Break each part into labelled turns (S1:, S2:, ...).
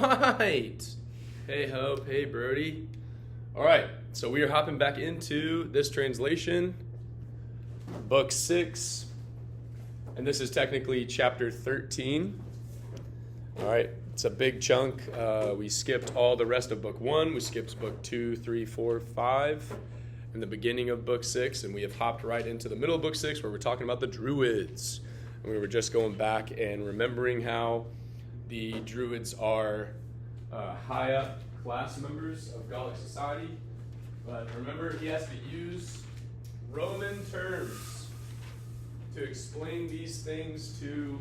S1: right. Hey, Hope. Hey, Brody. All right. So we are hopping back into this translation, Book 6. And this is technically chapter 13. All right. It's a big chunk. We skipped all the rest of Book 1. We skipped Book 2, 3, 4, 5, and the beginning of Book 6. And we have hopped right into the middle of Book 6 where we're talking about the DRUIDS. And we were just going back and remembering how the DRUIDS are high up class members of Gallic society. But remember, he has to use Roman terms to explain these things to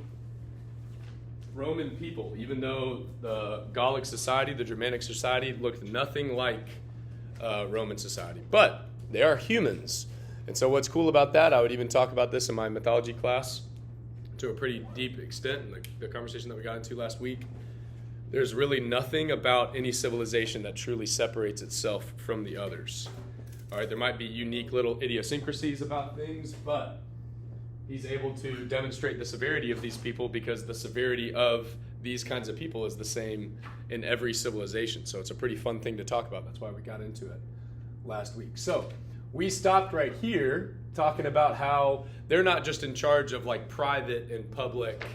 S1: Roman people, even though the Gallic society, the Germanic society, looked nothing like Roman society. But they are humans. And so what's cool about that, I would even talk about this in my mythology class to a pretty deep extent in the conversation that we got into last week. There's really nothing about any civilization that truly separates itself from the others. All right, there might be unique little idiosyncrasies about things, but he's able to demonstrate the severity of these people because the severity of these kinds of people is the same in every civilization. So it's a pretty fun thing to talk about. That's why we got into it last week. So we stopped right here talking about how they're not just in charge of like private and public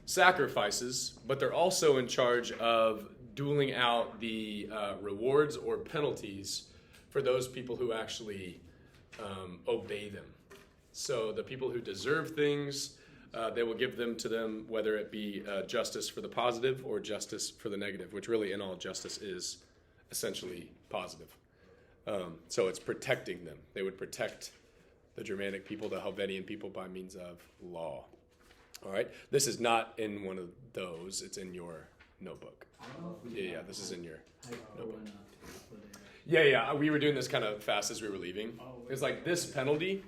S1: sacrifices, but they're also in charge of dueling out the rewards or penalties for those people who actually obey them. So the people who deserve things, they will give them to them, whether it be justice for the positive or justice for the negative, which really in all justice is essentially positive. So it's protecting them. They would protect the Germanic people, the Helvetian people, by means of law. All right. This is not in one of those. It's in your notebook. Yeah, this is in your notebook. Yeah. We were doing this kind of fast as we were leaving. It's like this penalty,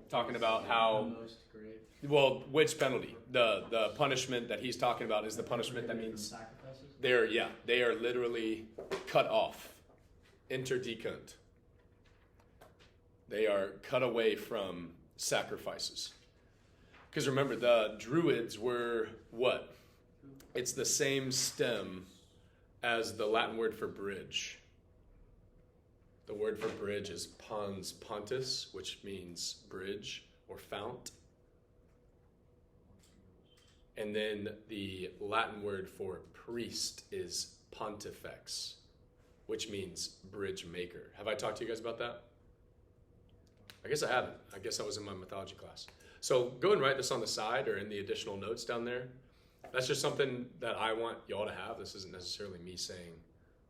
S1: talking about how, well, which penalty? The punishment that he's talking about is the punishment that means they are literally cut off, interdicant. They are cut away from sacrifices. Because remember, the Druids were what? It's the same stem as the Latin word for bridge. The word for bridge is pons pontus, which means bridge or fount. And then the Latin word for priest is pontifex, which means bridge maker. Have I talked to you guys about that? I guess I haven't. I guess I was in my mythology class. So go and write this on the side or in the additional notes down there. That's just something that I want y'all to have. This isn't necessarily me saying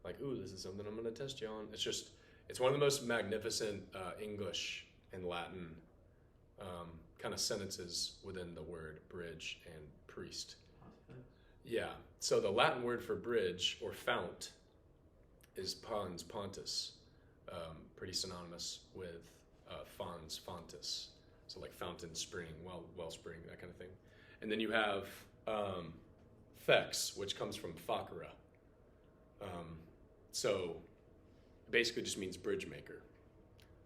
S1: like, ooh, this is something I'm going to test you on. It's one of the most magnificent English and Latin kind of sentences within the word bridge and priest. Yeah. So the Latin word for bridge or fount is pons pontus, pretty synonymous with fons fontus, so like fountain, spring, wellspring, that kind of thing. And then you have fex, which comes from fakara. So basically just means bridge maker.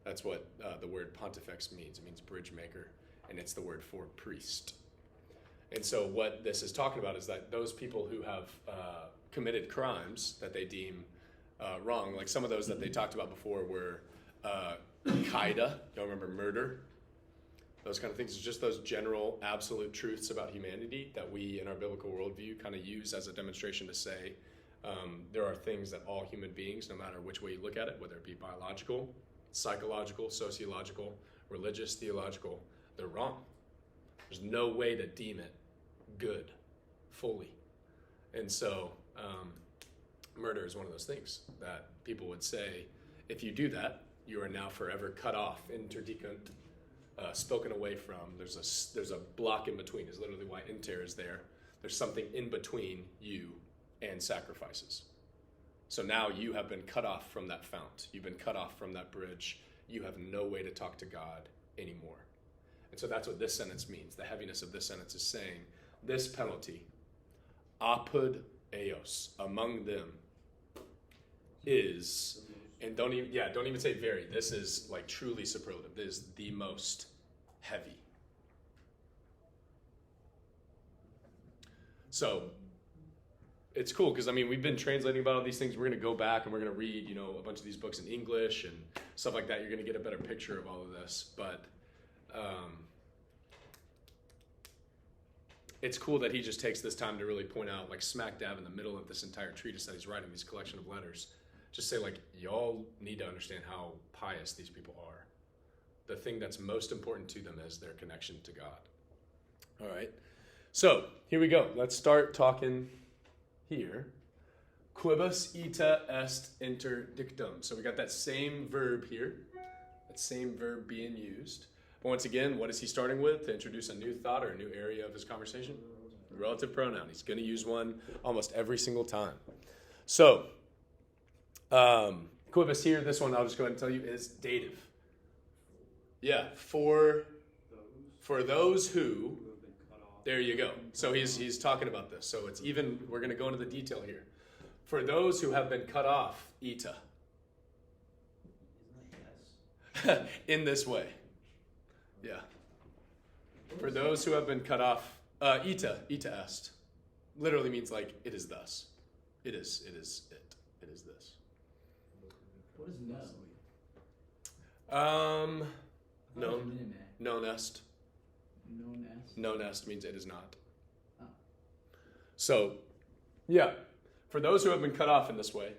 S1: That's what the word pontifex means. It means bridge maker, and it's the word for priest. And so what this is talking about is that those people who have committed crimes that they deem wrong, like some of those that they talked about before were kaida, y'all remember murder? Those kind of things. It's just those general absolute truths about humanity that we in our biblical worldview kind of use as a demonstration to say there are things that all human beings, no matter which way you look at it, whether it be biological, psychological, sociological, religious, theological, they're wrong. There's no way to deem it good fully. And so murder is one of those things that people would say, if you do that, you are now forever cut off, interdicant, spoken away from. There's a block in between, is literally why inter is there. There's something in between you and sacrifices. So now you have been cut off from that fount. You've been cut off from that bridge. You have no way to talk to God anymore. And so that's what this sentence means. The heaviness of this sentence is saying this penalty, apud eos, among them, is, and don't even say very. This is like truly superlative. This is the most heavy. So it's cool because, I mean, we've been translating about all these things. We're going to go back and we're going to read, a bunch of these books in English and stuff like that. You're going to get a better picture of all of this. But it's cool that he just takes this time to really point out, like smack dab in the middle of this entire treatise that he's writing, these collection of letters, just say, like, y'all need to understand how pious these people are. The thing that's most important to them is their connection to God. All right. So here we go. Let's start talking here. Quibus ita est interdictum. So we got that same verb here, that same verb being used. But once again, what is he starting with to introduce a new thought or a new area of his conversation? Relative pronoun. He's going to use one almost every single time. So, quibus here, this one I'll just go ahead and tell you is dative. Yeah, for those who, there you go. So he's talking about this. So it's even, we're going to go into the detail here. For those who have been cut off, ita. In this way. Yeah. For those who have been cut off, ita est. Literally means like, it is thus. It is it. It is this.
S2: What is no?
S1: Non est.
S2: Non est?
S1: Non est means it is not.
S2: Oh.
S1: So, yeah. For those who have been cut off in this way,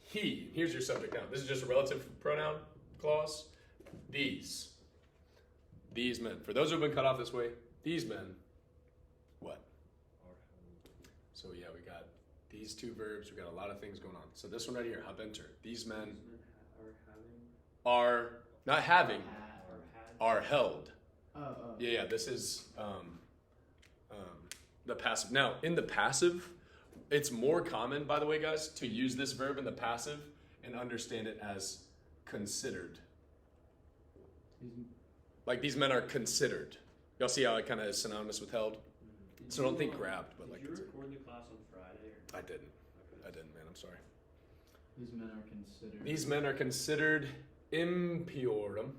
S1: here's your subject now. This is just a relative pronoun clause. These men. For those who have been cut off this way, these men, what? So yeah, we got these two verbs. We got a lot of things going on. So this one right here, habenter. These men are not having, are held. Yeah, this is the passive. Now, in the passive, it's more common, by the way, guys, to use this verb in the passive and understand it as considered. Like, these men are considered. Y'all see how it kind of is synonymous with held? So don't think grabbed, but like.
S3: Did you record the class on Friday?
S1: I didn't. I didn't, man. I'm sorry.
S2: These men are considered.
S1: These men are considered impiorum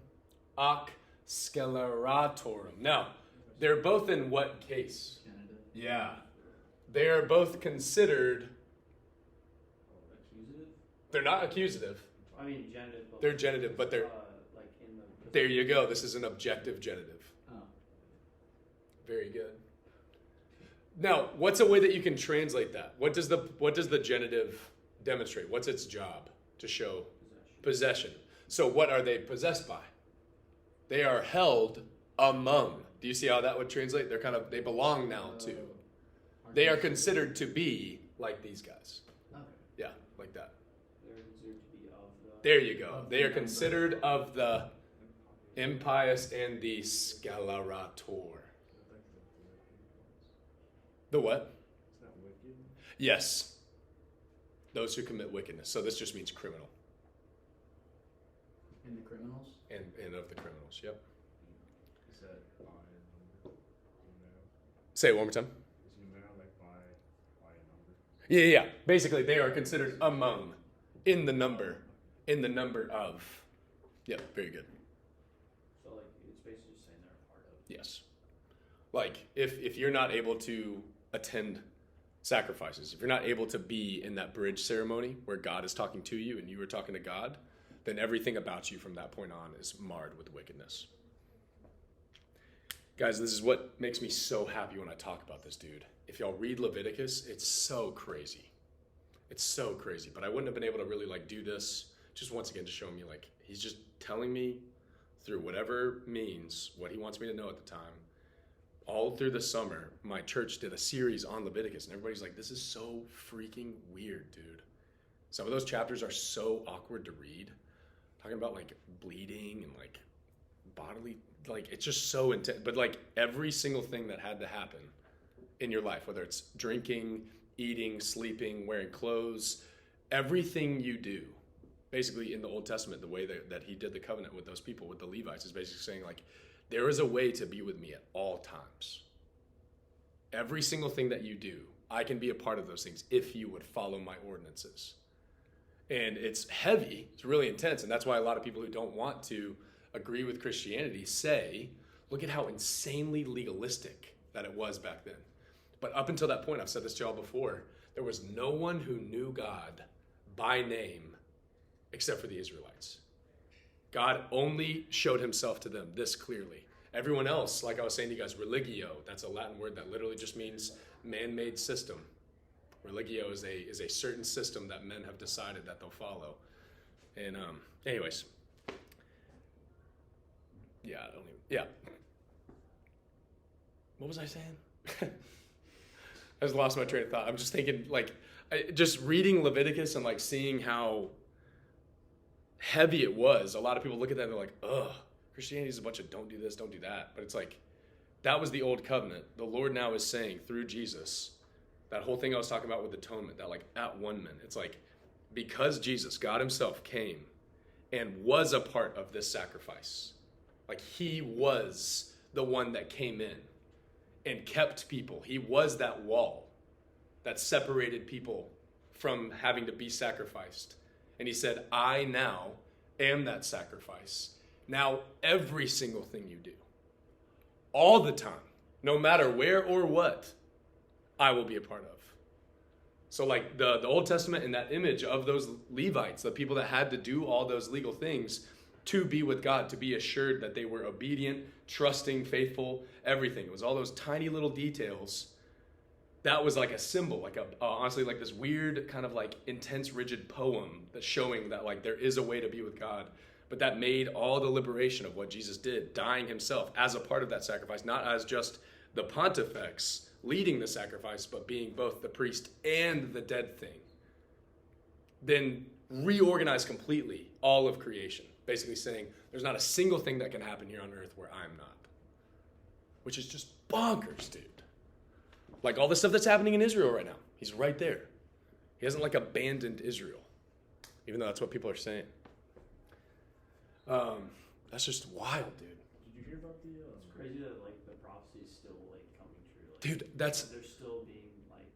S1: ac sceleratorum. Now, they're both in what case?
S2: Canada.
S1: Yeah. They are both considered.
S3: Accusative?
S1: They're not accusative.
S3: I mean, genitive.
S1: They're genitive, but they're.
S3: Like in the.
S1: There you go. This is an objective genitive.
S2: Oh.
S1: Very good. Now, what's a way that you can translate that? What does the genitive demonstrate? What's its job? To show possession. So what are they possessed by? They are held among. Do you see how that would translate? They belong now to. They are considered to be like these guys.
S2: Okay.
S1: Yeah, like that.
S3: They're considered to be of the.
S1: There you go. They are considered of the impious and the scelerator. The what?
S4: It's not wicked.
S1: Yes. Those who commit wickedness. So this just means criminal.
S2: And the criminals?
S1: And of the criminals, yep.
S4: Is that by a number?
S1: Say it one more time.
S4: Is numerical like by a number?
S1: Yeah. Basically, they are considered among, in the number of. Yep, very good.
S3: So like it's basically just saying they're a part of.
S1: Yes. Like, if you're not able to attend sacrifices, if you're not able to be in that bridge ceremony where God is talking to you and you are talking to God, then everything about you from that point on is marred with wickedness. Guys, this is what makes me so happy when I talk about this dude. If y'all read Leviticus, it's so crazy. It's so crazy. But I wouldn't have been able to really do this just once again to show me he's just telling me through whatever means what he wants me to know at the time. All through the summer, my church did a series on Leviticus, and everybody's like, this is so freaking weird, dude. Some of those chapters are so awkward to read. Talking about bleeding and bodily, it's just so intense. But every single thing that had to happen in your life, whether it's drinking, eating, sleeping, wearing clothes, everything you do, basically in the Old Testament, the way that he did the covenant with those people, with the Levites, is basically saying there is a way to be with me at all times. Every single thing that you do, I can be a part of those things if you would follow my ordinances. And it's heavy, it's really intense, and that's why a lot of people who don't want to agree with Christianity say, look at how insanely legalistic that it was back then. But up until that point, I've said this to y'all before, there was no one who knew God by name except for the Israelites. God only showed himself to them this clearly. Everyone else, like I was saying to you guys, religio, that's a Latin word that literally just means man-made system. Religio is a certain system that men have decided that they'll follow. And anyways, yeah. What was I saying? I just lost my train of thought. I'm just thinking, like, just reading Leviticus and like seeing how heavy it was. A lot of people look at that and they're like, ugh, Christianity is a bunch of don't do this, don't do that. But it's like, that was the old covenant. The Lord now is saying through Jesus, that whole thing I was talking about with atonement, that like at one man, it's like, because Jesus, God himself, came and was a part of this sacrifice. Like he was the one that came in and kept people. He was that wall that separated people from having to be sacrificed. And he said, I now am that sacrifice. Now every single thing you do, all the time, no matter where or what, I will be a part of. So like the Old Testament and that image of those Levites, the people that had to do all those legal things to be with God, to be assured that they were obedient, trusting, faithful, everything. It was all those tiny little details. That was like a symbol, like honestly, like this weird kind of like intense, rigid poem that's showing that like there is a way to be with God. But that made all the liberation of what Jesus did, dying himself as a part of that sacrifice, not as just the pontifex leading the sacrifice, but being both the priest and the dead thing. Then reorganize completely all of creation, basically saying there's not a single thing that can happen here on earth where I'm not. Which is just bonkers, dude. Like all the stuff that's happening in Israel right now. He's right there. He hasn't like abandoned Israel, even though that's what people are saying. That's just wild, dude.
S4: Did you hear about the?
S3: It's crazy that like the prophecy is still like coming true. Like,
S1: Dude, that's.
S3: they're still being like,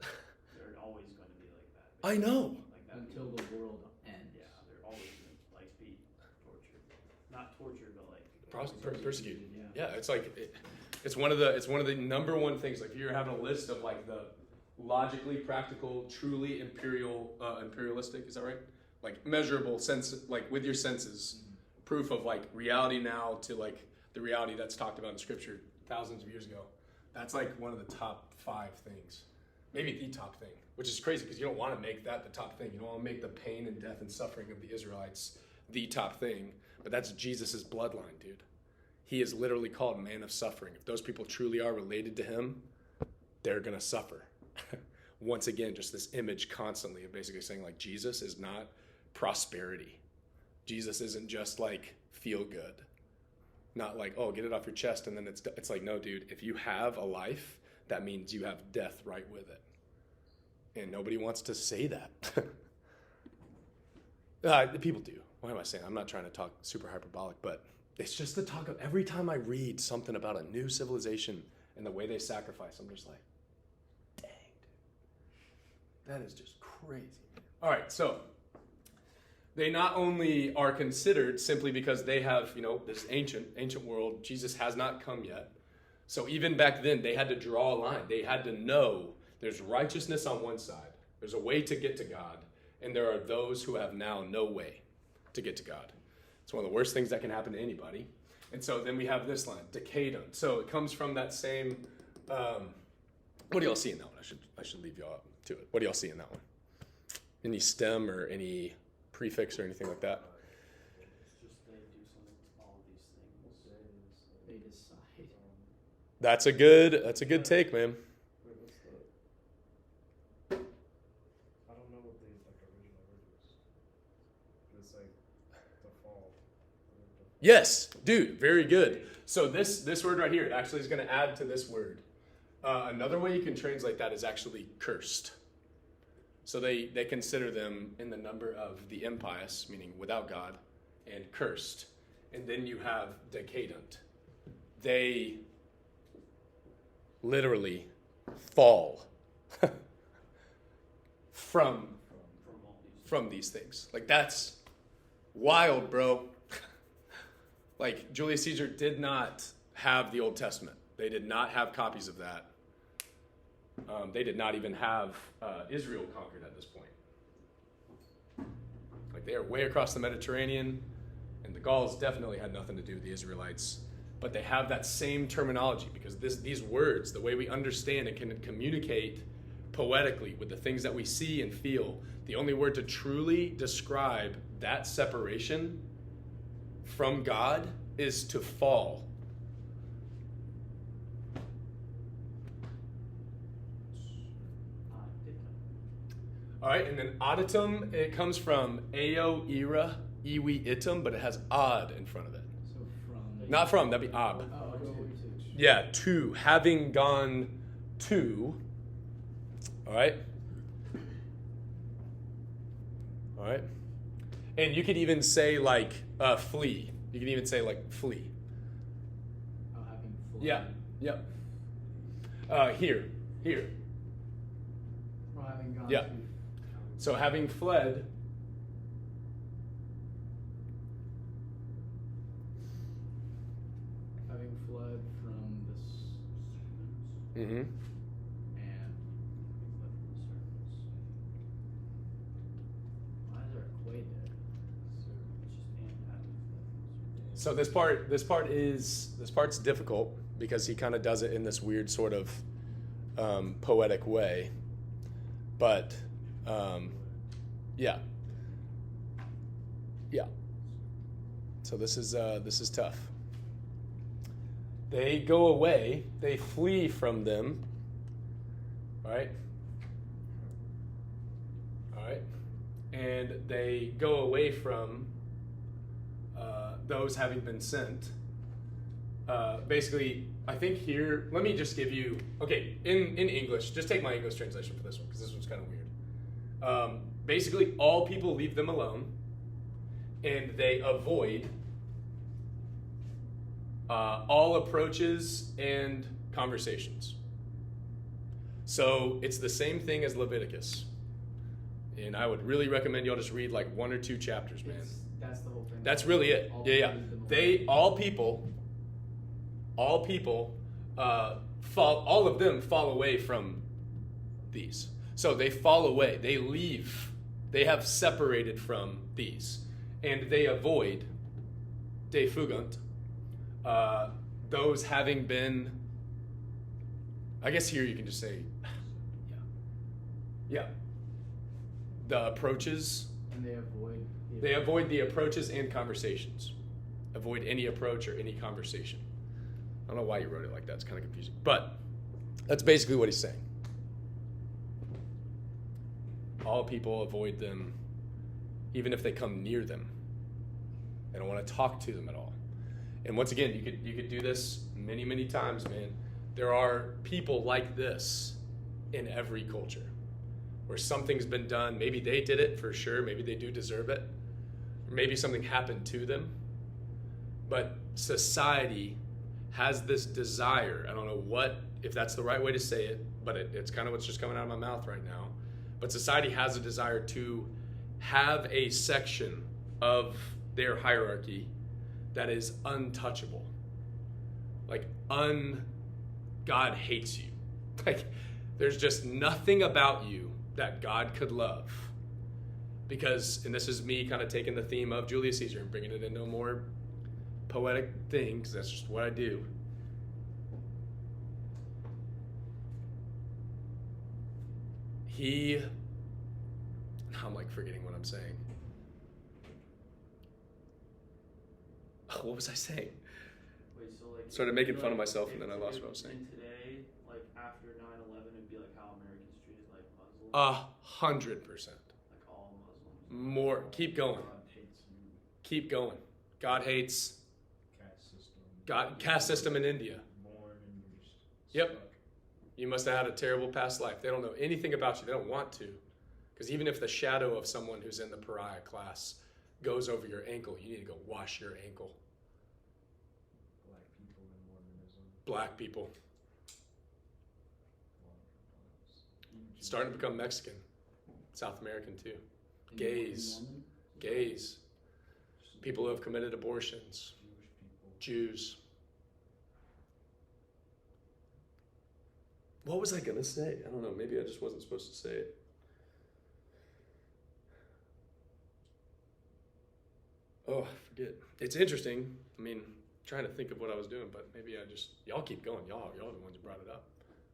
S3: they're always going to be like that.
S1: I know.
S3: Like that
S2: Until the world ends.
S3: Yeah, they're always going to like be tortured. Not tortured, but like
S1: Persecuted.
S3: Yeah.
S1: Yeah, it's like it's one of the number one things. Like if you're having a list of like the logically practical, truly imperialistic. Is that right? Like measurable sense, like with your senses. Proof of like reality now to like the reality that's talked about in scripture thousands of years ago. That's like one of the top 5 things, maybe the top thing, which is crazy because you don't want to make that the top thing. You don't want to make the pain and death and suffering of the Israelites the top thing, but that's Jesus's bloodline, dude. He is literally called man of suffering. If those people truly are related to him, they're going to suffer. Once again, just this image constantly of basically saying like Jesus is not prosperity. Jesus isn't just like feel good, not like, oh, get it off your chest. And then it's like, no, dude, if you have a life, that means you have death right with it. And nobody wants to say that. People do. What am I saying? I'm not trying to talk super hyperbolic, but it's just the talk of every time I read something about a new civilization and the way they sacrifice, I'm just like, dang, dude. That is just crazy. All right, so they not only are considered simply because they have, this ancient world. Jesus has not come yet. So even back then, they had to draw a line. They had to know there's righteousness on one side. There's a way to get to God. And there are those who have now no way to get to God. It's one of the worst things that can happen to anybody. And so then we have this line, decadent. So it comes from that same, what do y'all see in that one? I should leave y'all up to it. What do y'all see in that one? Any stem or any prefix or anything like that?
S3: it's just they do all of these things.
S2: They decide.
S1: That's a good take, man.
S4: Wait, what's the? I don't know what the like original word is. But it's like the fall.
S1: Yes, dude, very good. So this word right here, it actually is going to add to this word. Another way you can translate that is actually cursed. So they consider them in the number of the impious, meaning without God, and cursed. And then you have decadent. They literally fall from these things. Like that's wild, bro. Like Julius Caesar did not have the Old Testament. They did not have copies of that. They did not even have Israel conquered at this point. Like they are way across the Mediterranean, and the Gauls definitely had nothing to do with the Israelites. But they have that same terminology because these words, the way we understand and can communicate poetically with the things that we see and feel, the only word to truly describe that separation from God is to fall. All right, and then auditum, it comes from eo, ira, iwi, itum, but it has odd in front of it.
S2: So from.
S1: Not from, that'd be ob.
S2: Oh, okay.
S1: Yeah, to, having gone to. All right. All right. And you could even say like flee. You could even say like flee.
S2: Oh, having fled.
S1: Yeah. Yep. Here.
S2: Or having gone
S1: Yeah.
S2: to.
S1: So having fled.
S2: Having fled from the serpents.
S1: Mm-hmm.
S2: And fled from the serpents. Why is there a quay there? It's just and having fled from the serpents.
S1: So this part's difficult because he kind of does it in this weird sort of poetic way, but yeah. So this is tough. They go away. They flee from them. All right. And they go away from those having been sent. Basically, I think here, let me just give you, okay, in English, just take my English translation for this one, because this one's kind of weird. Basically, all people leave them alone, and they avoid all approaches and conversations. So it's the same thing as Leviticus. And I would really recommend y'all just read like 1 or 2 chapters, man.
S2: That's the whole thing.
S1: That's really it. Yeah. All of them fall away from these. So they fall away. They leave. They have separated from these. And they avoid, defugunt, those having been, I guess here you can just say, yeah. The approaches.
S2: And they avoid.
S1: They avoid the approaches and conversations. Avoid any approach or any conversation. I don't know why you wrote it like that. It's kind of confusing. But that's basically what he's saying. All people avoid them, even if they come near them. They don't want to talk to them at all. And once again, you could do this many, many times, man. There are people like this in every culture, where something's been done. Maybe they did it for sure. Maybe they do deserve it. Or maybe something happened to them. But society has this desire. I don't know if that's the right way to say it, but it's kind of what's just coming out of my mouth right now. But society has a desire to have a section of their hierarchy that is untouchable. Like, God hates you. Like, there's just nothing about you that God could love. Because, and this is me kind of taking the theme of Julius Caesar and bringing it into a more poetic thing, because that's just what I do. I'm like forgetting what I'm saying. What was I saying?
S3: Wait, so like
S1: Started making fun of myself, and then I lost what I was saying.
S3: And today, like after 9/11, it'd be like how Americans treated like Muslims.
S1: 100%.
S3: Like all Muslims.
S1: More. Keep going.
S4: God hates you.
S1: Keep going. God hates
S4: Caste system.
S1: caste system in India.
S4: Born and you're just
S1: Yep.
S4: stuck.
S1: You must have had a terrible past life. They don't know anything about you. They don't want to. Because even if the shadow of someone who's in the pariah class goes over your ankle, you need to go wash your ankle.
S4: Black people in Mormonism.
S1: Black people.
S4: Egypt.
S1: Starting to become Mexican. South American too.
S2: In
S1: Gays.
S2: Mormon?
S1: Gays. People who have committed abortions.
S4: Jewish people.
S1: Jews. What was I gonna say? I don't know. Maybe I just wasn't supposed to say it. Oh, I forget. It's interesting. I mean, trying to think of what I was doing, but maybe y'all keep going. Y'all are the ones who brought it up.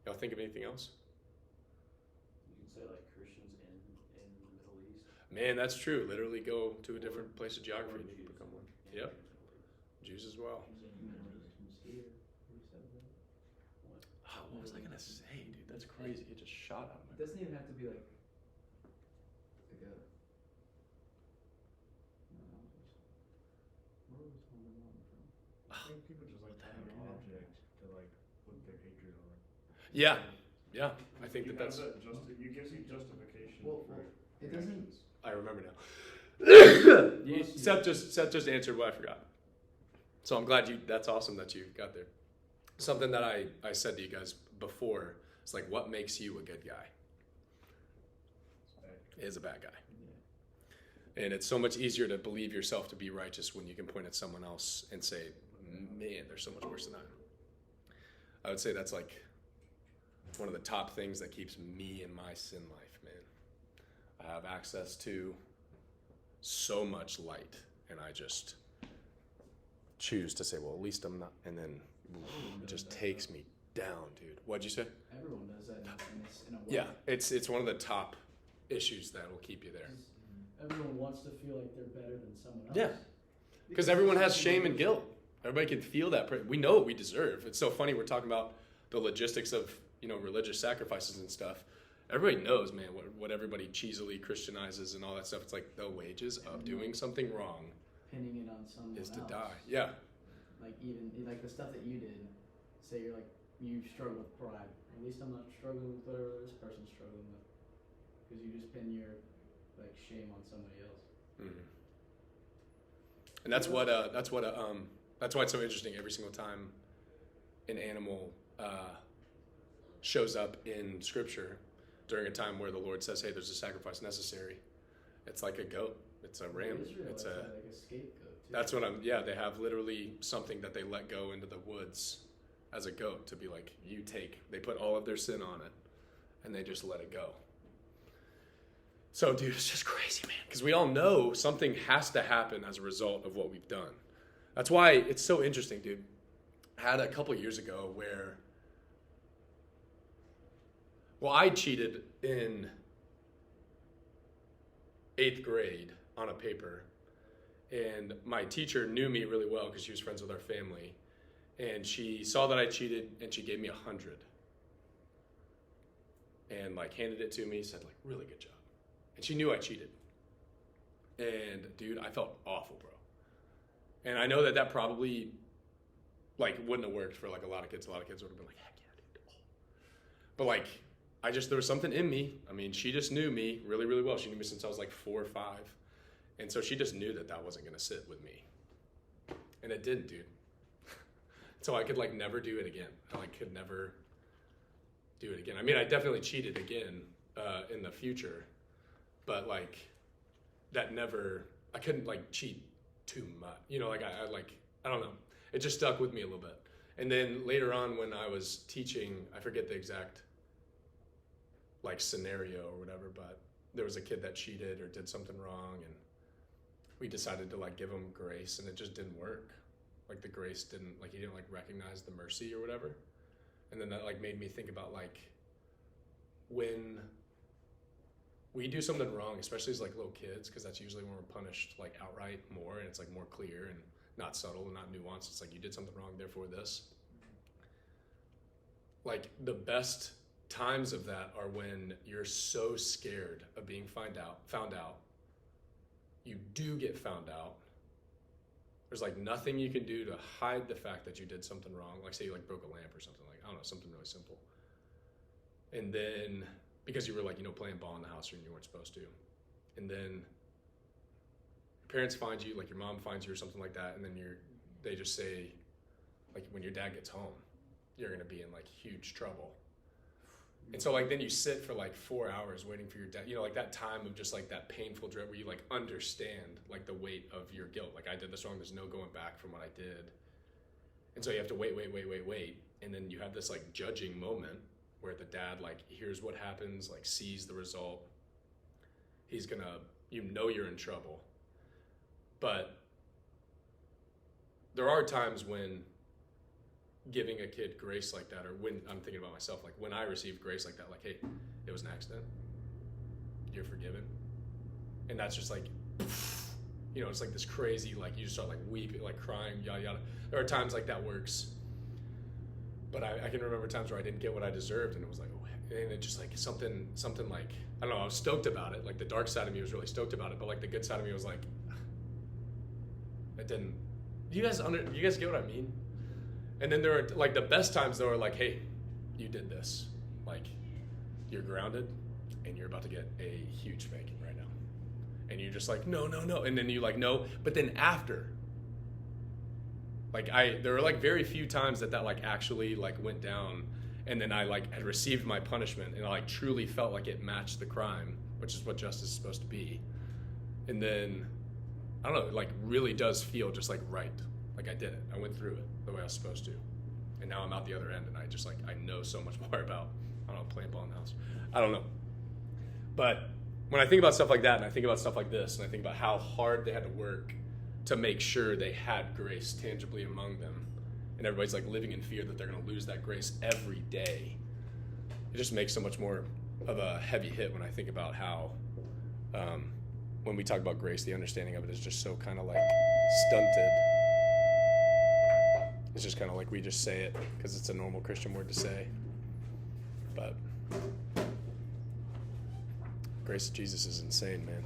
S1: Y'all think of anything else?
S3: You can say like Christians in the Middle East.
S1: Man, that's true. Literally go to a different place of geography
S3: Or
S1: and
S3: Jews
S1: become one.
S3: in
S1: Yep.
S3: the Middle East.
S1: Jews as well.
S3: What?
S1: Oh, what was I gonna say, dude? That's crazy. It just shot out of my.
S2: It doesn't even have to be like a. Where was home alone from?
S4: I think people just like have an object to like put their hatred on.
S1: Yeah, yeah. I think
S4: You
S1: that that's.
S4: have you gives you justification
S2: Well,
S4: for
S2: it
S4: your
S2: doesn't-
S4: actions.
S1: I remember now. Seth just answered what I forgot. So I'm glad that's awesome that you got there. Something that I said to you guys before, it's like, what makes you a good guy? Is a bad guy. And it's so much easier to believe yourself to be righteous when you can point at someone else and say, man, they're so much worse than I am. I would say that's like one of the top things that keeps me in my sin life, man. I have access to so much light, and I just choose to say, well, at least I'm not, and then it just takes me down, dude. What'd you say?
S2: Everyone does that in a way.
S1: Yeah, it's one of the top issues that will keep you there.
S2: Everyone wants to feel like they're better than someone else.
S1: Yeah. Because everyone has shame and guilt. Everybody can feel that. We know what we deserve. It's so funny. We're talking about the logistics of, religious sacrifices and stuff. Everybody knows, man, what everybody cheesily Christianizes and all that stuff. It's like the wages of doing something wrong
S2: Pinning it on someone
S1: is to
S2: else.
S1: die. Yeah.
S2: Like even like the stuff that you did. Say you're like you struggle with pride. At least I'm not struggling with whatever this person's struggling with. Because you just pin your like shame on somebody else.
S1: Mm-hmm. And that's why it's so interesting every single time an animal shows up in Scripture during a time where the Lord says, "Hey, there's a sacrifice necessary." It's like a goat. It's a ram. It's
S2: like a scapegoat. Too.
S1: That's what I'm. Yeah, they have literally something that they let go into the woods as a goat to be like, you take. They put all of their sin on it, and they just let it go. So, dude, it's just crazy, man. Because we all know something has to happen as a result of what we've done. That's why it's so interesting, dude. I had a couple years ago where, I cheated in 8th grade on a paper. And my teacher knew me really well because she was friends with our family. And she saw that I cheated, and she gave me 100. And, handed it to me, said, really good job. And she knew I cheated. And, dude, I felt awful, bro. And I know that probably, wouldn't have worked for, a lot of kids. A lot of kids would have been like, heck yeah, dude. Oh. But, there was something in me. I mean, she just knew me really, really well. She knew me since I was, 4 or 5. And so she just knew that wasn't going to sit with me. And it didn't, dude. So I could, never do it again. I, could never do it again. I mean, I definitely cheated again in the future. But that never, I couldn't cheat too much. I don't know. It just stuck with me a little bit. And then later on when I was teaching, I forget the exact scenario or whatever, but there was a kid that cheated or did something wrong, and we decided to give him grace, and it just didn't work. The grace didn't, he didn't recognize the mercy or whatever. And then that made me think about when we do something wrong, especially as little kids, because that's usually when we're punished outright more, and it's more clear and not subtle and not nuanced. It's you did something wrong, therefore this. The best times of that are when you're so scared of being found out. You do get found out. There's nothing you can do to hide the fact that you did something wrong. Say you broke a lamp or something, I don't know, something really simple. And then because you were playing ball in the house and you weren't supposed to. And then your parents find you, your mom finds you or something like that, and then they just say, when your dad gets home, you're gonna be in huge trouble. And so then you sit for 4 hours waiting for your dad, that time of just that painful dread where you understand the weight of your guilt. I did this wrong, there's no going back from what I did. And so you have to wait. And then you have this judging moment where the dad like hears what happens, like sees the result. He's gonna, you know, you're in trouble. But there are times when giving a kid grace like that, or when I'm thinking about myself, like when I received grace like that, like, hey, it was an accident, you're forgiven. And that's just like, you know, it's like this crazy, like you just start like weeping, like crying, yada yada. There are times like that works. But I can remember times where I didn't get what I deserved, and it was like, oh, and it just like something like, I don't know, I was stoked about it. Like the dark side of me was really stoked about it, but like the good side of me was like, it didn't. You guys get what I mean? And then there are like the best times though are like, hey, you did this. Like you're grounded and you're about to get a huge spanking right now. And you're just like, no. And then you like, no. But then after, like there were like very few times that like actually like went down, and then I like had received my punishment, and I like truly felt like it matched the crime, which is what justice is supposed to be. And then, I don't know, it like really does feel just like right. Like I did it. I went through it the way I was supposed to. And now I'm out the other end, and I just like, I know so much more about, I don't know, playing ball in the house. I don't know. But when I think about stuff like that, and I think about stuff like this, and I think about how hard they had to work to make sure they had grace tangibly among them, and everybody's like living in fear that they're going to lose that grace every day, it just makes so much more of a heavy hit when I think about how when we talk about grace, the understanding of it is just so kind of like stunted. It's just kind of like we just say it because it's a normal Christian word to say. But grace of Jesus is insane, man.